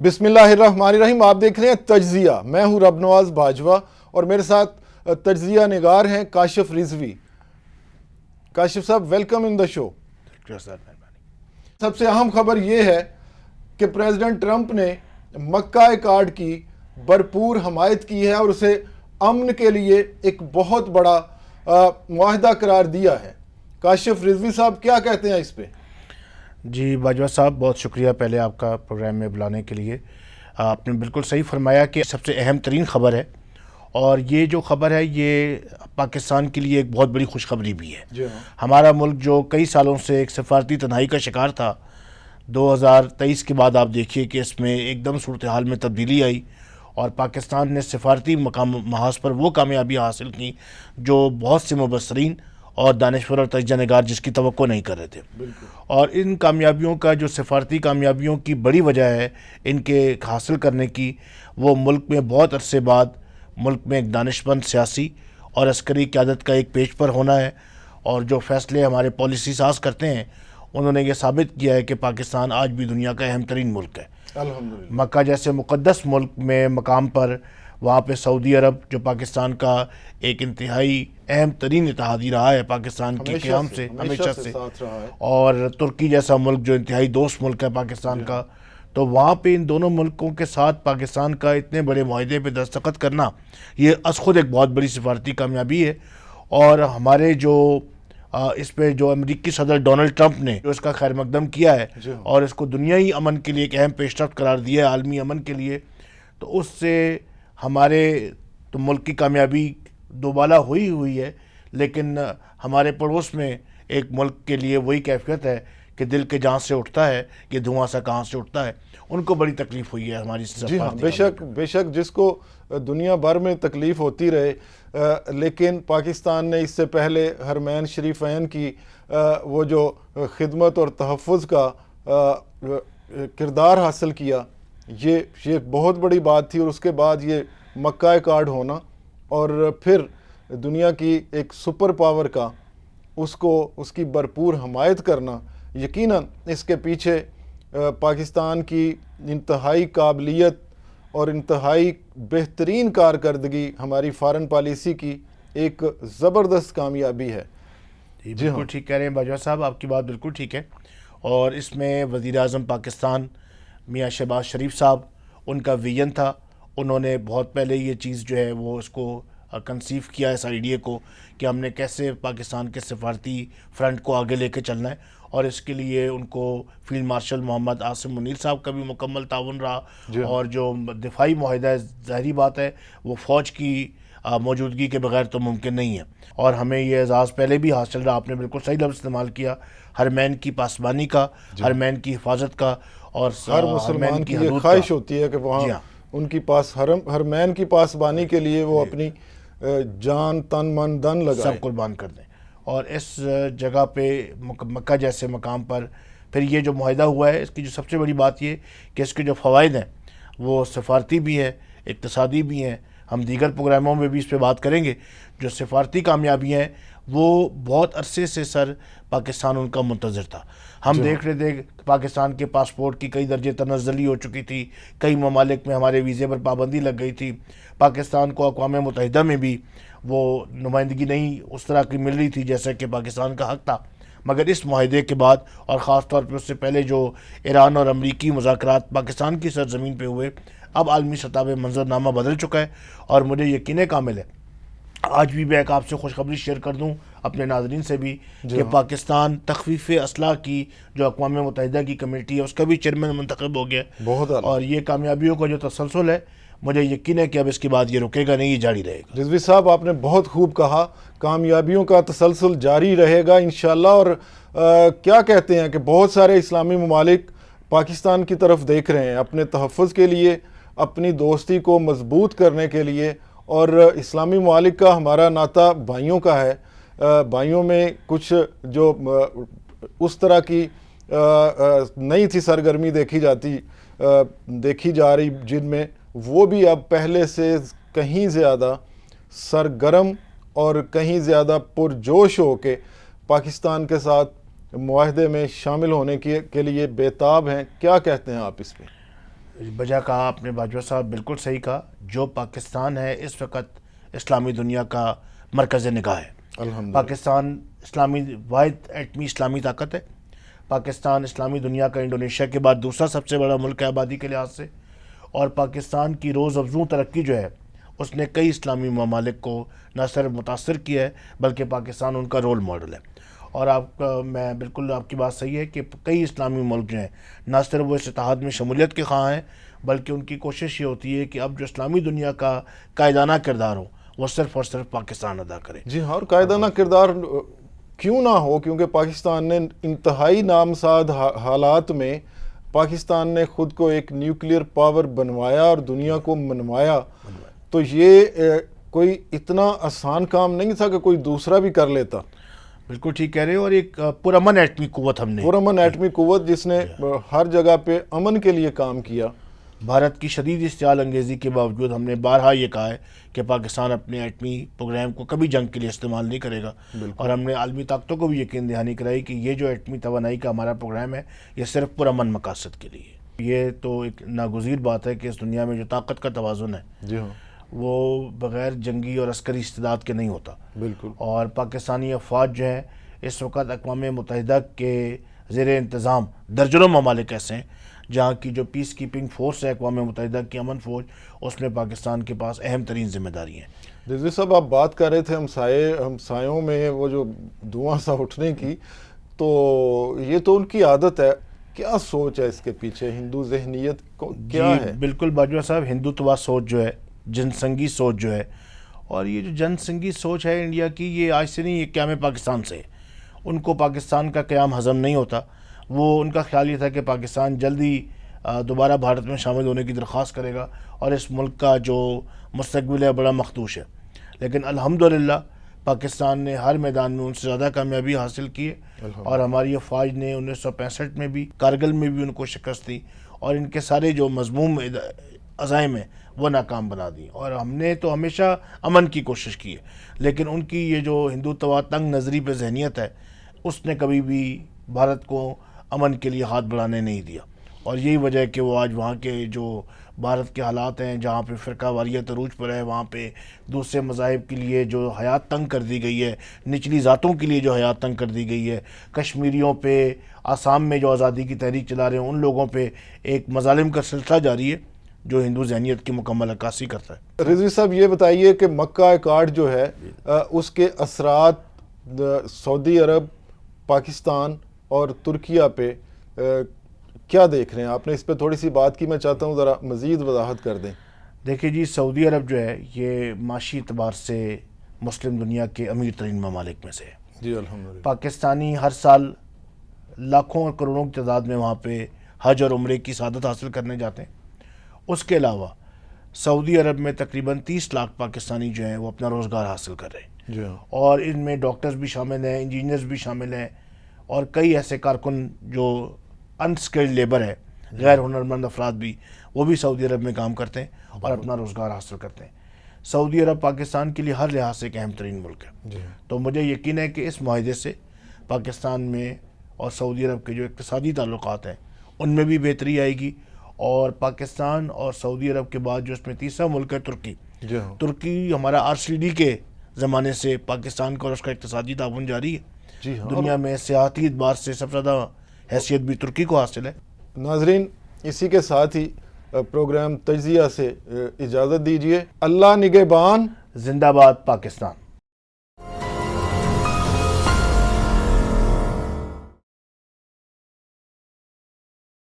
بسم اللہ الرحمن الرحیم. آپ دیکھ رہے ہیں تجزیہ. میں ہوں رب نواز باجوہ اور میرے ساتھ تجزیہ نگار ہیں کاشف رضوی. کاشف صاحب ویلکم ان دا شو. سب سے اہم خبر یہ ہے کہ پریزیڈنٹ ٹرمپ نے مکہ کارڈ کی بھرپور حمایت کی ہے اور اسے امن کے لیے ایک بہت بڑا معاہدہ قرار دیا ہے. کاشف رضوی صاحب کیا کہتے ہیں اس پہ؟ جی باجوہ صاحب بہت شکریہ پہلے آپ کا پروگرام میں بلانے کے لیے. آپ نے بالکل صحیح فرمایا کہ سب سے اہم ترین خبر ہے، اور یہ جو خبر ہے یہ پاکستان کے لیے ایک بہت بڑی خوشخبری بھی ہے. جی ہاں. ہمارا ملک جو کئی سالوں سے ایک سفارتی تنہائی کا شکار تھا، 2023 کے بعد آپ دیکھیے کہ اس میں ایک دم صورتحال میں تبدیلی آئی اور پاکستان نے سفارتی محاذ پر وہ کامیابی حاصل کی جو بہت سے مبصرین اور دانشور اور تجزیہ نگار جس کی توقع نہیں کر رہے تھے. اور ان کامیابیوں کا جو سفارتی کامیابیوں کی بڑی وجہ ہے ان کے حاصل کرنے کی، وہ ملک میں بہت عرصے بعد ملک میں ایک دانشمند سیاسی اور عسکری قیادت کا ایک پیش پر ہونا ہے. اور جو فیصلے ہمارے پالیسی ساز کرتے ہیں انہوں نے یہ ثابت کیا ہے کہ پاکستان آج بھی دنیا کا اہم ترین ملک ہے. الحمدللہ. مکہ جیسے مقدس ملک میں مقام پر وہاں پہ سعودی عرب جو پاکستان کا ایک انتہائی اہم ترین اتحادی رہا ہے پاکستان کے قیام سے ہمیشہ سے، ساتھ رہا ہے. اور ترکی جیسا ملک جو انتہائی دوست ملک ہے پاکستان کا، تو وہاں پہ ان دونوں ملکوں کے ساتھ پاکستان کا اتنے بڑے معاہدے پہ دستخط کرنا یہ از خود ایک بہت بڑی سفارتی کامیابی ہے. اور ہمارے جو اس پہ جو امریکی صدر ڈونلڈ ٹرمپ نے جو اس کا خیر مقدم کیا ہے اور اس کو دنیائی امن کے لیے ایک اہم پیش رفت قرار دیا ہے، عالمی امن کے لیے، تو اس سے ہمارے تو ملک کی کامیابی دوبالا ہوئی ہے. لیکن ہمارے پڑوس میں ایک ملک کے لیے وہی کیفیت ہے کہ دل کے جان سے اٹھتا ہے کہ دھواں سا کہاں سے اٹھتا ہے. ان کو بڑی تکلیف ہوئی ہے ہماری جی ہاں، بے شک جس کو دنیا بھر میں تکلیف ہوتی رہے، لیکن پاکستان نے اس سے پہلے حرمین شریفین کی وہ جو خدمت اور تحفظ کا کردار حاصل کیا، یہ بہت بڑی بات تھی. اور اس کے بعد یہ مکہ کارڈ ہونا اور پھر دنیا کی ایک سپر پاور کا اس کی بھرپور حمایت کرنا، یقیناً اس کے پیچھے پاکستان کی انتہائی قابلیت اور انتہائی بہترین کارکردگی ہماری فارن پالیسی کی ایک زبردست کامیابی ہے. جی بالکل ٹھیک کہہ رہے ہیں باجوہ صاحب، آپ کی بات بالکل ٹھیک ہے. اور اس میں وزیر اعظم پاکستان میاں شہباز شریف صاحب، ان کا ویژن تھا. انہوں نے بہت پہلے یہ چیز جو ہے وہ اس کو کنسیو کیا اس آئیڈیا کو کہ ہم نے کیسے پاکستان کے سفارتی فرنٹ کو آگے لے کے چلنا ہے. اور اس کے لیے ان کو فیلڈ مارشل محمد عاصم منیر صاحب کا بھی مکمل تعاون رہا. اور جو دفاعی معاہدہ ہے، ظاہری بات ہے وہ فوج کی موجودگی کے بغیر تو ممکن نہیں ہے. اور ہمیں یہ اعزاز پہلے بھی حاصل رہا، آپ نے بالکل صحیح لفظ استعمال کیا، حرمین کی پاسبانی کا، حرمین کی حفاظت کا. اور ہر مسلمان کی یہ خواہش ہوتی ہے کہ وہاں ان کی حرمین کی پاسبانی کے لیے وہ اپنی جان تن من دن لگائے، سب قربان کر دیں. اور اس جگہ پہ مکہ جیسے مقام پر پھر یہ جو معاہدہ ہوا ہے، اس کی جو سب سے بڑی بات یہ کہ اس کے جو فوائد ہیں وہ سفارتی بھی ہیں، اقتصادی بھی ہیں. ہم دیگر پروگراموں میں بھی اس پہ بات کریں گے. جو سفارتی کامیابیاں ہیں وہ بہت عرصے سے پاکستان ان کا منتظر تھا. ہم دیکھ رہے تھے پاکستان کے پاسپورٹ کی کئی درجے تنزلی ہو چکی تھی، کئی ممالک میں ہمارے ویزے پر پابندی لگ گئی تھی. پاکستان کو اقوام متحدہ میں بھی وہ نمائندگی نہیں اس طرح کی مل رہی تھی جیسا کہ پاکستان کا حق تھا. مگر اس معاہدے کے بعد اور خاص طور پہ اس سے پہلے جو ایران اور امریکی مذاکرات پاکستان کی سرزمین پہ ہوئے، اب عالمی سطح پہ منظرنامہ بدل چکا ہے. اور مجھے یقین کامل ہے، آج بھی میں ایک آپ سے خوشخبری شیئر کر دوں اپنے ناظرین سے بھی کہ پاکستان تخفیف اسلحہ کی جو اقوام متحدہ کی کمیٹی ہے اس کا بھی چیئرمین منتخب ہو گیا. اور یہ کامیابیوں کا جو تسلسل ہے، مجھے یقین ہے کہ اب اس کے بعد یہ رکے گا نہیں، یہ جاری رہے گا. رضوی صاحب آپ نے بہت خوب کہا، کامیابیوں کا تسلسل جاری رہے گا انشاءاللہ. اور کیا کہتے ہیں کہ بہت سارے اسلامی ممالک پاکستان کی طرف دیکھ رہے ہیں اپنے تحفظ کے لیے، اپنی دوستی کو مضبوط کرنے کے لیے. اور اسلامی ممالک کا ہمارا ناطہ بھائیوں کا ہے. بھائیوں میں کچھ جو اس طرح کی نہیں تھی سرگرمی دیکھی جا رہی جن میں، وہ بھی اب پہلے سے کہیں زیادہ سرگرم اور کہیں زیادہ پرجوش ہو کے پاکستان کے ساتھ معاہدے میں شامل ہونے کے لیے بے تاب ہیں. کیا کہتے ہیں آپ اس پہ؟ بجا کہا آپ نے باجوہ صاحب، بالکل صحیح کہا. جو پاکستان ہے اس وقت اسلامی دنیا کا مرکز نگاہ ہے. الحمدللہ. پاکستان اسلامی واحد ایٹمی اسلامی طاقت ہے. پاکستان اسلامی دنیا کا انڈونیشیا کے بعد دوسرا سب سے بڑا ملک ہے آبادی کے لحاظ سے. اور پاکستان کی روز افزوں ترقی جو ہے اس نے کئی اسلامی ممالک کو نہ صرف متاثر کیا ہے بلکہ پاکستان ان کا رول ماڈل ہے. اور میں بالکل آپ کی بات صحیح ہے کہ کئی اسلامی ملک جو ہیں نہ صرف وہ اس اتحاد میں شمولیت کے خواہاں ہیں بلکہ ان کی کوشش یہ ہوتی ہے کہ اب جو اسلامی دنیا کا قائدانہ کردار ہو وہ صرف اور صرف پاکستان ادا کرے. جی ہاں، اور قائدانہ کردار کیوں نہ ہو، کیونکہ پاکستان نے انتہائی نامساد حالات میں پاکستان نے خود کو ایک نیوکلیئر پاور بنوایا اور دنیا کو منوایا. تو یہ کوئی اتنا آسان کام نہیں تھا کہ کوئی دوسرا بھی کر لیتا. بالکل ٹھیک کہہ رہے ہو. اور ایک پرامن ایٹمی قوت ہم نے، پرامن ایٹمی قوت جس نے ہر جگہ پہ امن کے لیے کام کیا. بھارت کی شدید اشتعال انگیزی کے باوجود ہم نے بارہا یہ کہا ہے کہ پاکستان اپنے ایٹمی پروگرام کو کبھی جنگ کے لیے استعمال نہیں کرے گا. اور ہم نے عالمی طاقتوں کو بھی یقین دہانی کرائی کہ یہ جو ایٹمی توانائی کا ہمارا پروگرام ہے یہ صرف پرامن مقاصد کے لیے. یہ تو ایک ناگزیر بات ہے کہ اس دنیا میں جو طاقت کا توازن ہے جی ہاں، وہ بغیر جنگی اور عسکری استعداد کے نہیں ہوتا. بالکل. اور پاکستانی افواج جو ہیں اس وقت اقوام متحدہ کے زیر انتظام درجنوں ممالک ایسے ہیں جہاں کی جو پیس کیپنگ فورس ہے اقوام متحدہ کی امن فوج، اس میں پاکستان کے پاس اہم ترین ذمہ داری ہیں. رضوی صاحب، آپ بات کر رہے تھے ہمسایوں میں وہ جو دھواں سا اٹھنے کی، تو یہ تو ان کی عادت ہے. کیا سوچ ہے اس کے پیچھے؟ ہندو ذہنیت کیا ہے؟ بالکل باجوہ صاحب، ہندوتوا سوچ جو ہے، جن سنگی سوچ جو ہے، اور یہ جو جن سنگی سوچ ہے انڈیا کی، یہ آج سے نہیں، یہ قیام پاکستان سے. ان کو پاکستان کا قیام ہضم نہیں ہوتا. وہ ان کا خیال یہ تھا کہ پاکستان جلدی دوبارہ بھارت میں شامل ہونے کی درخواست کرے گا اور اس ملک کا جو مستقبل ہے بڑا مخدوش ہے. لیکن الحمدللہ پاکستان نے ہر میدان میں ان سے زیادہ کامیابی حاصل کی ہے. اور ہماری افواج نے 1965 میں بھی کارگل میں بھی ان کو شکست دی اور ان کے سارے جو مذموم عزائم ہیں وہ ناکام بنا دی. اور ہم نے تو ہمیشہ امن کی کوشش کی ہے، لیکن ان کی یہ جو ہندوتوا تنگ نظری پہ ذہنیت ہے اس نے کبھی بھی بھارت کو امن کے لیے ہاتھ بڑھانے نہیں دیا. اور یہی وجہ ہے کہ وہ آج وہاں کے جو بھارت کے حالات ہیں جہاں پہ فرقہ واریت عروج پر ہے، وہاں پہ دوسرے مذاہب کے لیے جو حیات تنگ کر دی گئی ہے، نچلی ذاتوں کے لیے جو حیات تنگ کر دی گئی ہے، کشمیریوں پہ، آسام میں جو آزادی کی تحریک چلا رہے ہیں ان لوگوں پہ ایک مظالم کا سلسلہ جاری ہے جو ہندو ذہنیت کی مکمل عکاسی کرتا ہے. رضوی صاحب، یہ بتائیے کہ مکہ ایکارڈ جو ہے اس کے اثرات سعودی عرب، پاکستان اور ترکیہ پہ کیا دیکھ رہے ہیں؟ آپ نے اس پہ تھوڑی سی بات کی، میں چاہتا ہوں ذرا مزید وضاحت کر دیں. دیکھیں جی، سعودی عرب جو ہے یہ معاشی اعتبار سے مسلم دنیا کے امیر ترین ممالک میں سے ہے. جی الحمدللہ. پاکستانی ہر سال لاکھوں اور کروڑوں کی تعداد میں وہاں پہ حج اور عمرے کی سعادت حاصل کرنے جاتے ہیں. اس کے علاوہ سعودی عرب میں تقریباً 30 لاکھ پاکستانی جو ہیں وہ اپنا روزگار حاصل کر رہے ہیں. جی ہاں. اور ان میں ڈاکٹرز بھی شامل ہیں، انجینئرز بھی شامل ہیں، اور کئی ایسے کارکن جو انسکلڈ لیبر ہے، غیر ہنرمند افراد بھی، وہ بھی سعودی عرب میں کام کرتے ہیں اور اپنا روزگار حاصل کرتے ہیں. سعودی عرب پاکستان کے لیے ہر لحاظ سے ایک اہم ترین ملک ہے. جی ہاں. تو مجھے یقین ہے کہ اس معاہدے سے پاکستان میں اور سعودی عرب کے جو اقتصادی تعلقات ہیں ان میں بھی بہتری آئے گی. اور پاکستان اور سعودی عرب کے بعد جو اس میں تیسرا ملک ہے ترکی، جی ہاں. ترکی ہمارا RCD کے زمانے سے پاکستان کا اور اس کا اقتصادی تعاون جاری ہے. جی ہاں. دنیا میں سیاحتی اعتبار سے سب سے زیادہ حیثیت بھی ترکی کو حاصل ہے. ناظرین، اسی کے ساتھ ہی پروگرام تجزیہ سے اجازت دیجیے. اللہ نگہبان. زندہ باد پاکستان.